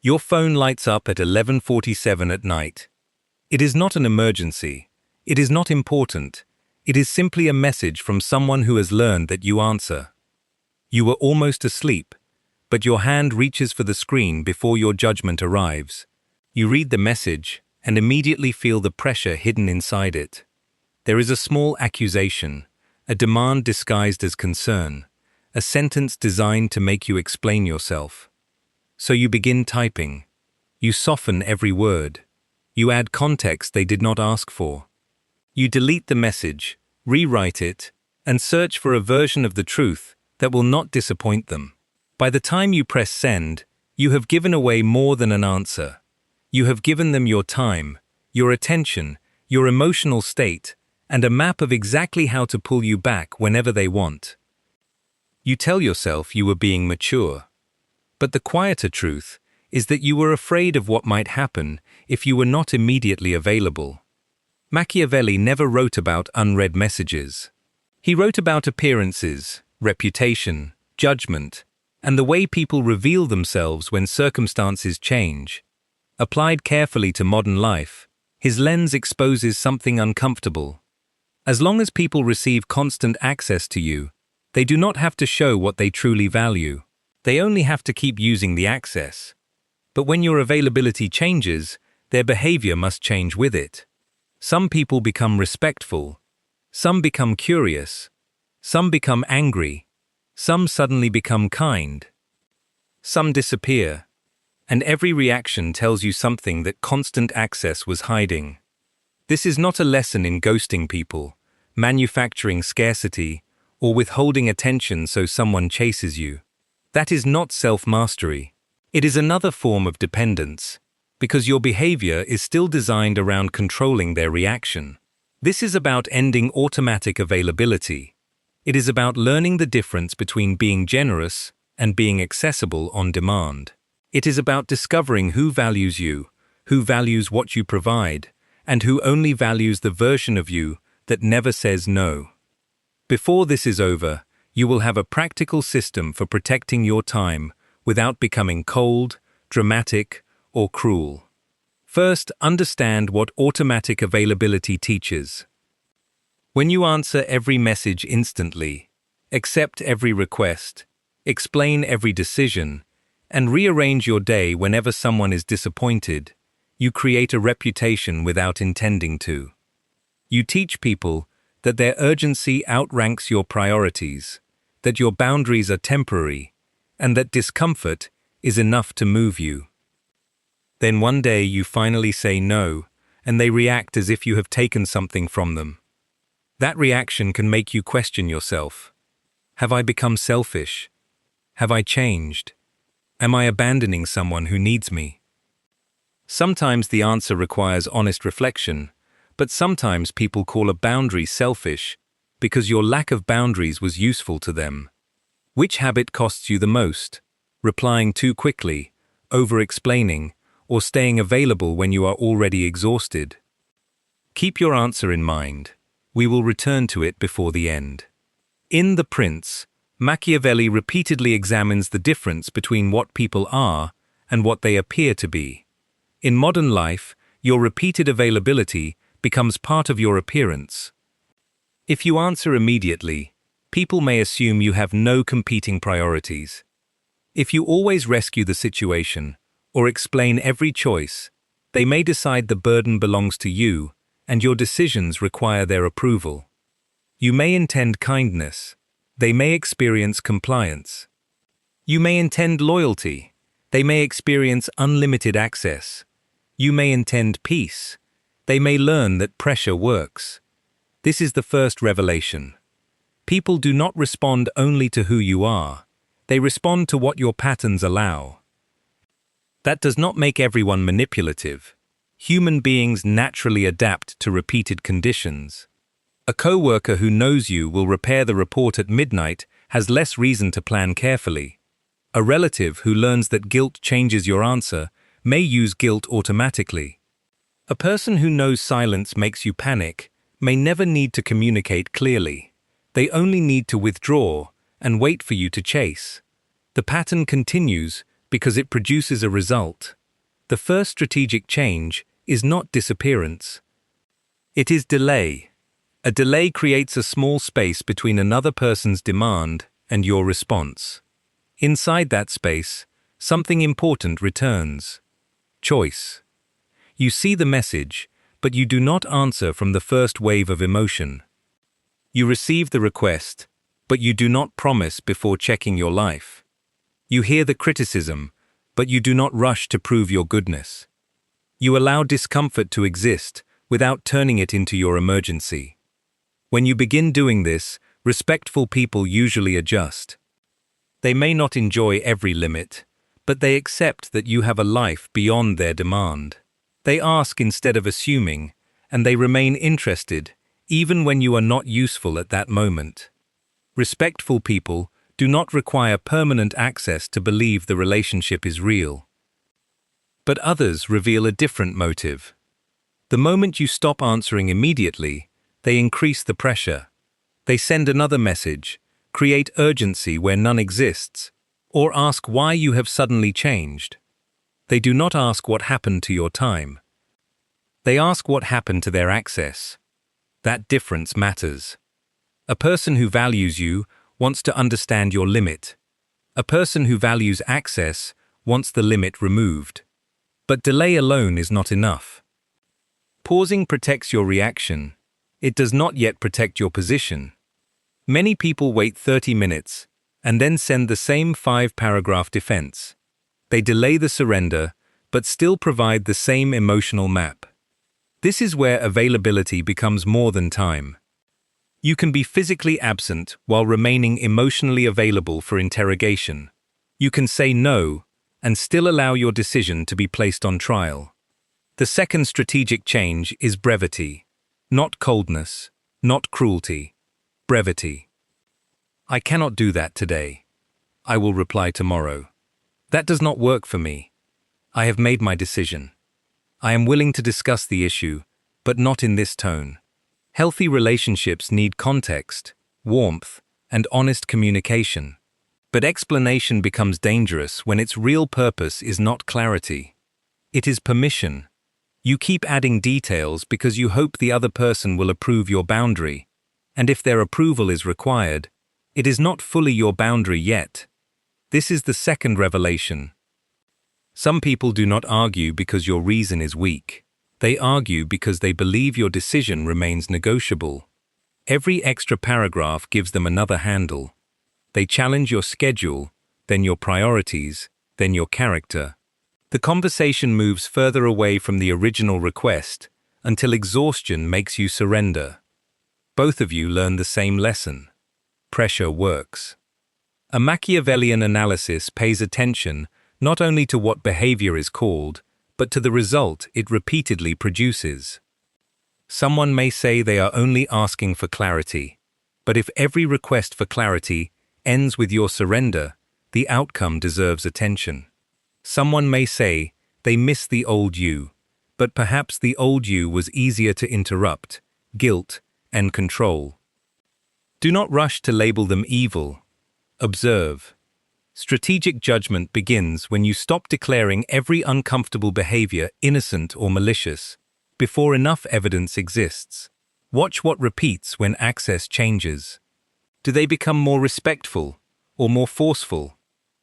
Your phone lights up at 11:47 at night. It is not an emergency. It is not important. It is simply a message from someone who has learned that you answer. You were almost asleep, but your hand reaches for the screen before your judgment arrives. You read the message and immediately feel the pressure hidden inside it. There is a small accusation, a demand disguised as concern, a sentence designed to make you explain yourself. So you begin typing. You soften every word. You add context they did not ask for. You delete the message, rewrite it, and search for a version of the truth that will not disappoint them. By the time you press send, you have given away more than an answer. You have given them your time, your attention, your emotional state, and a map of exactly how to pull you back whenever they want. You tell yourself you were being mature. But the quieter truth is that you were afraid of what might happen if you were not immediately available. Machiavelli never wrote about unread messages. He wrote about appearances, reputation, judgment, and the way people reveal themselves when circumstances change. Applied carefully to modern life, his lens exposes something uncomfortable. As long as people receive constant access to you, they do not have to show what they truly value. They only have to keep using the access. But when your availability changes, their behavior must change with it. Some people become respectful. Some become curious. Some become angry. Some suddenly become kind. Some disappear. And every reaction tells you something that constant access was hiding. This is not a lesson in ghosting people, manufacturing scarcity, or withholding attention so someone chases you. That is not self-mastery. It is another form of dependence, because your behavior is still designed around controlling their reaction. This is about ending automatic availability. It is about learning the difference between being generous and being accessible on demand. It is about discovering who values you, who values what you provide, and who only values the version of you that never says no. Before this is over, you will have a practical system for protecting your time without becoming cold, dramatic, or cruel. First, understand what automatic availability teaches. When you answer every message instantly, accept every request, explain every decision, and rearrange your day whenever someone is disappointed, you create a reputation without intending to. You teach people that their urgency outranks your priorities, that your boundaries are temporary, and that discomfort is enough to move you. Then one day you finally say no, and they react as if you have taken something from them. That reaction can make you question yourself. Have I become selfish? Have I changed? Am I abandoning someone who needs me? Sometimes the answer requires honest reflection, but sometimes people call a boundary selfish because your lack of boundaries was useful to them. Which habit costs you the most? Replying too quickly, over-explaining, or staying available when you are already exhausted? Keep your answer in mind. We will return to it before the end. In The Prince, Machiavelli repeatedly examines the difference between what people are and what they appear to be. In modern life, your repeated availability becomes part of your appearance. If you answer immediately, people may assume you have no competing priorities. If you always rescue the situation or explain every choice, they may decide the burden belongs to you and your decisions require their approval. You may intend kindness. They may experience compliance. You may intend loyalty. They may experience unlimited access. You may intend peace. They may learn that pressure works. This is the first revelation. People do not respond only to who you are. They respond to what your patterns allow. That does not make everyone manipulative. Human beings naturally adapt to repeated conditions. A coworker who knows you will repair the report at midnight has less reason to plan carefully. A relative who learns that guilt changes your answer may use guilt automatically. A person who knows silence makes you panic may never need to communicate clearly. They only need to withdraw and wait for you to chase. The pattern continues because it produces a result. The first strategic change is not disappearance. It is delay. A delay creates a small space between another person's demand and your response. Inside that space, something important returns. Choice. You see the message, but you do not answer from the first wave of emotion. You receive the request, but you do not promise before checking your life. You hear the criticism, but you do not rush to prove your goodness. You allow discomfort to exist without turning it into your emergency. When you begin doing this, respectful people usually adjust. They may not enjoy every limit, but they accept that you have a life beyond their demand. They ask instead of assuming, and they remain interested, even when you are not useful at that moment. Respectful people do not require permanent access to believe the relationship is real. But others reveal a different motive. The moment you stop answering immediately, they increase the pressure. They send another message, create urgency where none exists, or ask why you have suddenly changed. They do not ask what happened to your time. They ask what happened to their access. That difference matters. A person who values you wants to understand your limit. A person who values access wants the limit removed. But delay alone is not enough. Pausing protects your reaction. It does not yet protect your position. Many people wait 30 minutes and then send the same 5-paragraph defense. They delay the surrender, but still provide the same emotional map. This is where availability becomes more than time. You can be physically absent while remaining emotionally available for interrogation. You can say no and still allow your decision to be placed on trial. The second strategic change is brevity. Not coldness, not cruelty. Brevity. I cannot do that today. I will reply tomorrow. That does not work for me. I have made my decision. I am willing to discuss the issue, but not in this tone. Healthy relationships need context, warmth, and honest communication. But explanation becomes dangerous when its real purpose is not clarity. It is permission. You keep adding details because you hope the other person will approve your boundary, and if their approval is required, it is not fully your boundary yet. This is the second revelation. Some people do not argue because your reason is weak. They argue because they believe your decision remains negotiable. Every extra paragraph gives them another handle. They challenge your schedule, then your priorities, then your character. The conversation moves further away from the original request until exhaustion makes you surrender. Both of you learn the same lesson. Pressure works. A Machiavellian analysis pays attention not only to what behavior is called, but to the result it repeatedly produces. Someone may say they are only asking for clarity, but if every request for clarity ends with your surrender, the outcome deserves attention. Someone may say they miss the old you, but perhaps the old you was easier to interrupt, guilt, and control. Do not rush to label them evil. Observe. Strategic judgment begins when you stop declaring every uncomfortable behavior innocent or malicious before enough evidence exists. Watch what repeats when access changes. Do they become more respectful or more forceful?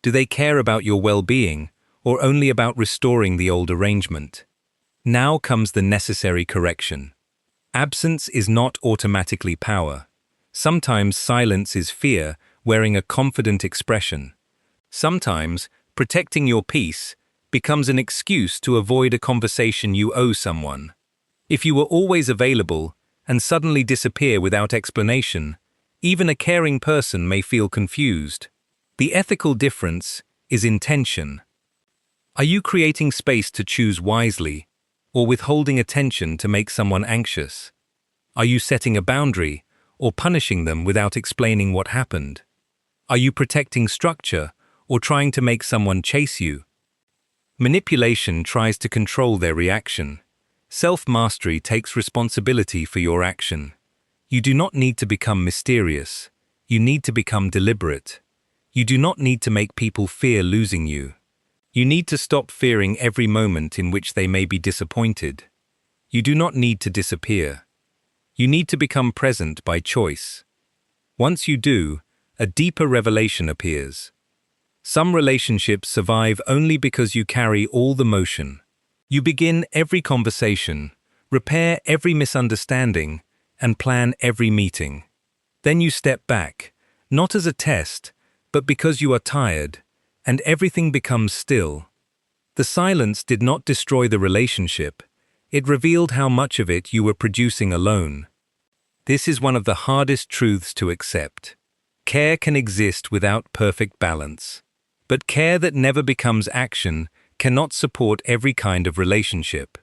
Do they care about your well-being or only about restoring the old arrangement? Now comes the necessary correction. Absence is not automatically power. Sometimes silence is fear wearing a confident expression. Sometimes protecting your peace becomes an excuse to avoid a conversation you owe someone. If you were always available and suddenly disappear without explanation, even a caring person may feel confused. The ethical difference is intention. Are you creating space to choose wisely, or withholding attention to make someone anxious? Are you setting a boundary, or punishing them without explaining what happened? Are you protecting structure, or trying to make someone chase you? Manipulation tries to control their reaction. Self-mastery takes responsibility for your action. You do not need to become mysterious. You need to become deliberate. You do not need to make people fear losing you. You need to stop fearing every moment in which they may be disappointed. You do not need to disappear. You need to become present by choice. Once you do, a deeper revelation appears. Some relationships survive only because you carry all the motion. You begin every conversation, repair every misunderstanding, and plan every meeting. Then you step back, not as a test, but because you are tired, and everything becomes still. The silence did not destroy the relationship. It revealed how much of it you were producing alone. This is one of the hardest truths to accept. Care can exist without perfect balance. But care that never becomes action cannot support every kind of relationship.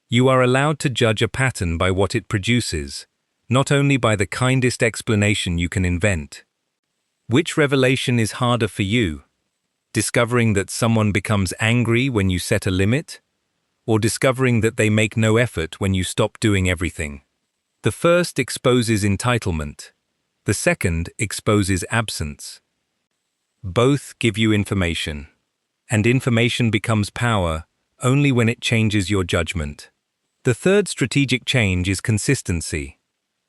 You are allowed to judge a pattern by what it produces, not only by the kindest explanation you can invent. Which revelation is harder for you? Discovering that someone becomes angry when you set a limit? Or discovering that they make no effort when you stop doing everything? The first exposes entitlement. The second exposes absence. Both give you information, and information becomes power only when it changes your judgment. The third strategic change is consistency.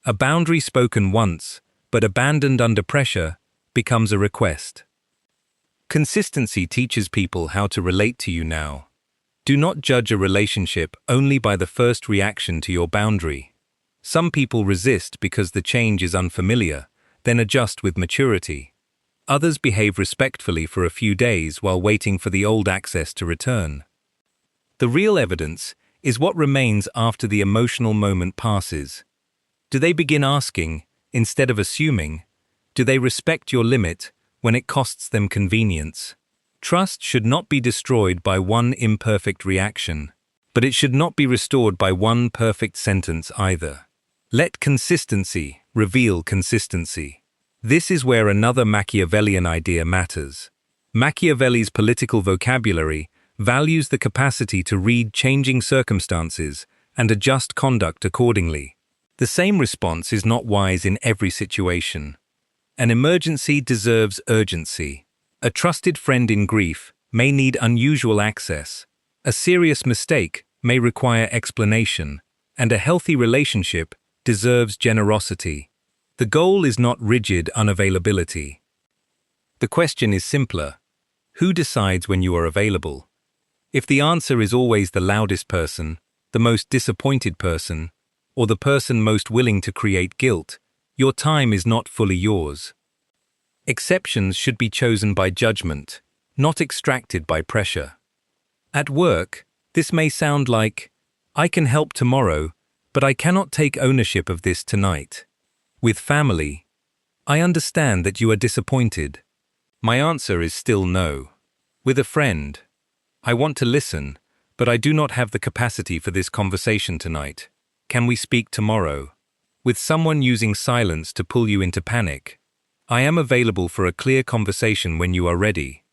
A boundary spoken once, but abandoned under pressure, becomes a request. Consistency teaches people how to relate to you now. Do not judge a relationship only by the first reaction to your boundary. Some people resist because the change is unfamiliar, then adjust with maturity. Others behave respectfully for a few days while waiting for the old access to return. The real evidence is what remains after the emotional moment passes. Do they begin asking, instead of assuming? Do they respect your limit when it costs them convenience? Trust should not be destroyed by one imperfect reaction, but it should not be restored by one perfect sentence either. Let consistency reveal consistency. This is where another Machiavellian idea matters. Machiavelli's political vocabulary values the capacity to read changing circumstances and adjust conduct accordingly. The same response is not wise in every situation. An emergency deserves urgency. A trusted friend in grief may need unusual access. A serious mistake may require explanation, and a healthy relationship deserves generosity. The goal is not rigid unavailability. The question is simpler. Who decides when you are available? If the answer is always the loudest person, the most disappointed person, or the person most willing to create guilt, your time is not fully yours. Exceptions should be chosen by judgment, not extracted by pressure. At work, this may sound like, I can help tomorrow, but I cannot take ownership of this tonight. With family, I understand that you are disappointed. My answer is still no. With a friend, I want to listen, but I do not have the capacity for this conversation tonight. Can we speak tomorrow? With someone using silence to pull you into panic, I am available for a clear conversation when you are ready.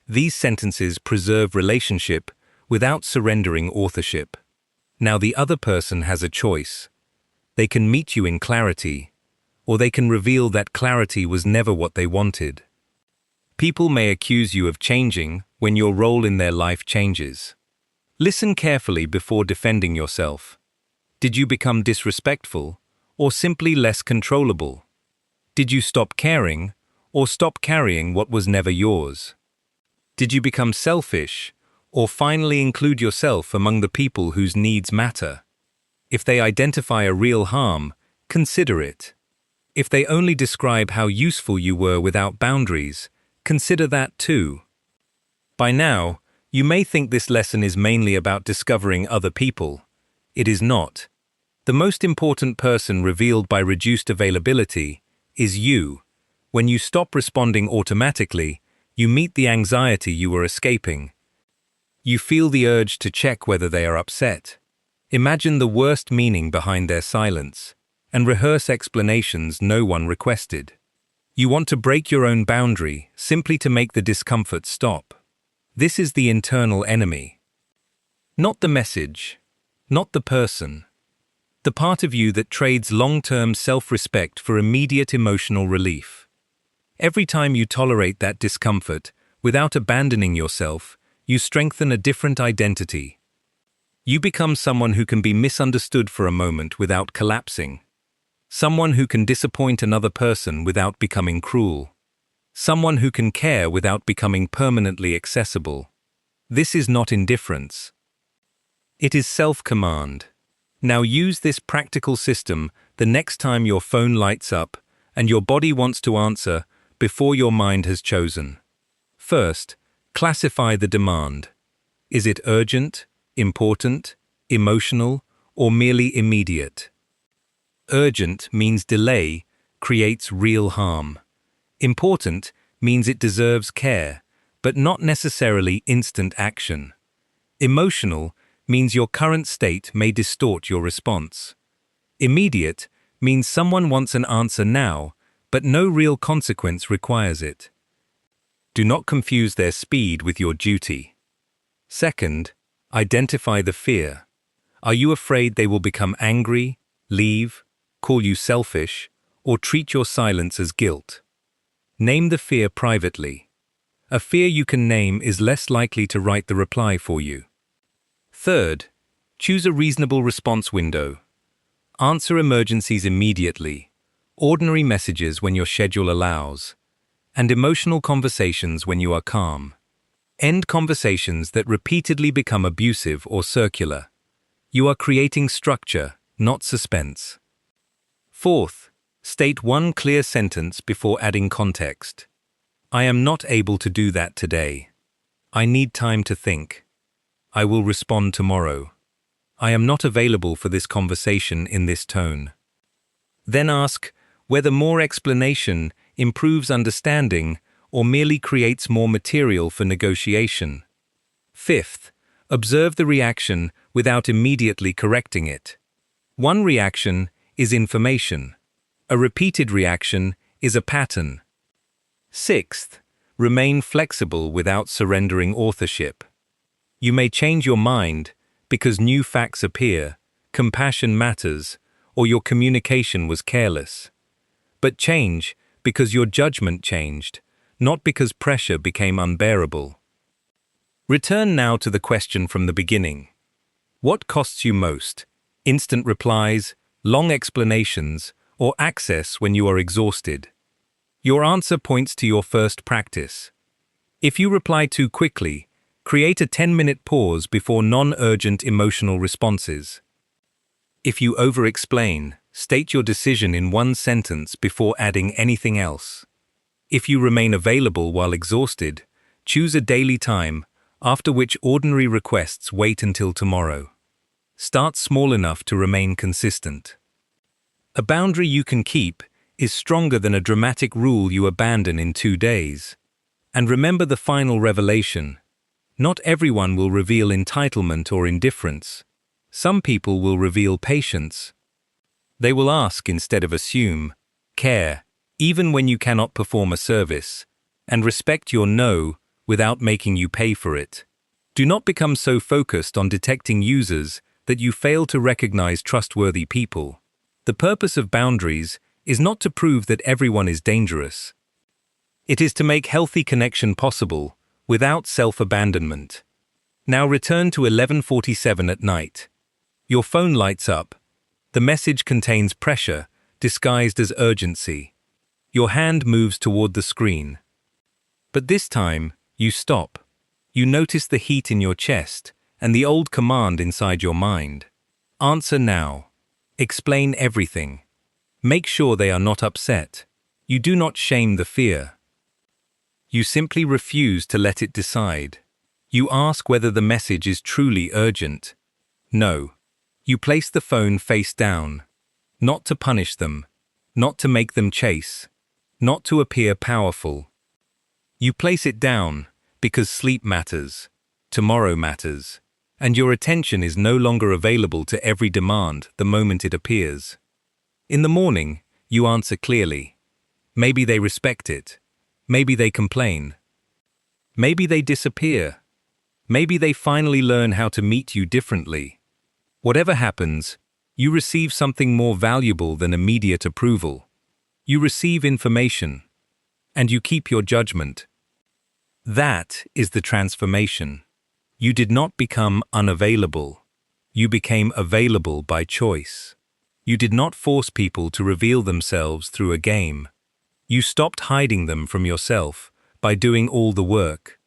These sentences preserve relationship without surrendering authorship. Now the other person has a choice. They can meet you in clarity, or they can reveal that clarity was never what they wanted. People may accuse you of changing when your role in their life changes. Listen carefully before defending yourself. Did you become disrespectful, or simply less controllable? Did you stop caring, or stop carrying what was never yours? Did you become selfish, or finally include yourself among the people whose needs matter? If they identify a real harm, consider it. If they only describe how useful you were without boundaries, consider that too. By now, you may think this lesson is mainly about discovering other people. It is not. The most important person revealed by reduced availability is you. When you stop responding automatically, you meet the anxiety you were escaping. You feel the urge to check whether they are upset. Imagine the worst meaning behind their silence, and rehearse explanations no one requested. You want to break your own boundary simply to make the discomfort stop. This is the internal enemy. Not the message, not the person. The part of you that trades long-term self-respect for immediate emotional relief. Every time you tolerate that discomfort without abandoning yourself, you strengthen a different identity. You become someone who can be misunderstood for a moment without collapsing. Someone who can disappoint another person without becoming cruel. Someone who can care without becoming permanently accessible. This is not indifference. It is self-command. Now use this practical system the next time your phone lights up and your body wants to answer before your mind has chosen. First, classify the demand. Is it urgent, important, emotional, or merely immediate? Urgent means delay creates real harm. Important means it deserves care, but not necessarily instant action. Emotional means your current state may distort your response. Immediate means someone wants an answer now, but no real consequence requires it. Do not confuse their speed with your duty. Second, identify the fear. Are you afraid they will become angry, leave, call you selfish, or treat your silence as guilt? Name the fear privately. A fear you can name is less likely to write the reply for you. Third, choose a reasonable response window. Answer emergencies immediately, ordinary messages when your schedule allows, and emotional conversations when you are calm. End conversations that repeatedly become abusive or circular. You are creating structure, not suspense. Fourth, state one clear sentence before adding context. I am not able to do that today. I need time to think. I will respond tomorrow. I am not available for this conversation in this tone. Then ask whether more explanation improves understanding or merely creates more material for negotiation. Fifth, observe the reaction without immediately correcting it. One reaction is information. A repeated reaction is a pattern. Sixth, remain flexible without surrendering authorship. You may change your mind because new facts appear, compassion matters, or your communication was careless. But change because your judgment changed, not because pressure became unbearable. Return now to the question from the beginning. What costs you most? Instant replies, long explanations, or access when you are exhausted? Your answer points to your first practice. If you reply too quickly, create a 10-minute pause before non-urgent emotional responses. If you overexplain, state your decision in one sentence before adding anything else. If you remain available while exhausted, choose a daily time, after which ordinary requests wait until tomorrow. Start small enough to remain consistent. A boundary you can keep is stronger than a dramatic rule you abandon in 2 days. And remember the final revelation. Not everyone will reveal entitlement or indifference. Some people will reveal patience. They will ask instead of assume, care, even when you cannot perform a service, and respect your no without making you pay for it. Do not become so focused on detecting users that you fail to recognize trustworthy people. The purpose of boundaries is not to prove that everyone is dangerous. It is to make healthy connection possible without self-abandonment. Now return to 11:47 at night. Your phone lights up. The message contains pressure, disguised as urgency. Your hand moves toward the screen. But this time, you stop. You notice the heat in your chest and the old command inside your mind. Answer now. Explain everything. Make sure they are not upset. You do not shame the fear. You simply refuse to let it decide. You ask whether the message is truly urgent. No. You place the phone face down. Not to punish them. Not to make them chase. Not to appear powerful. You place it down because sleep matters. Tomorrow matters. And your attention is no longer available to every demand the moment it appears. In the morning, you answer clearly. Maybe they respect it. Maybe they complain. Maybe they disappear. Maybe they finally learn how to meet you differently. Whatever happens, you receive something more valuable than immediate approval. You receive information, and you keep your judgment. That is the transformation. You did not become unavailable. You became available by choice. You did not force people to reveal themselves through a game. You stopped hiding them from yourself by doing all the work.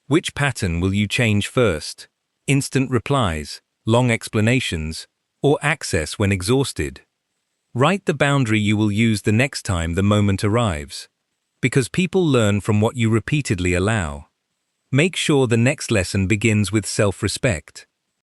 Which pattern will you change first? Instant replies, long explanations, or access when exhausted? Write the boundary you will use the next time the moment arrives. Because people learn from what you repeatedly allow. Make sure the next lesson begins with self-respect.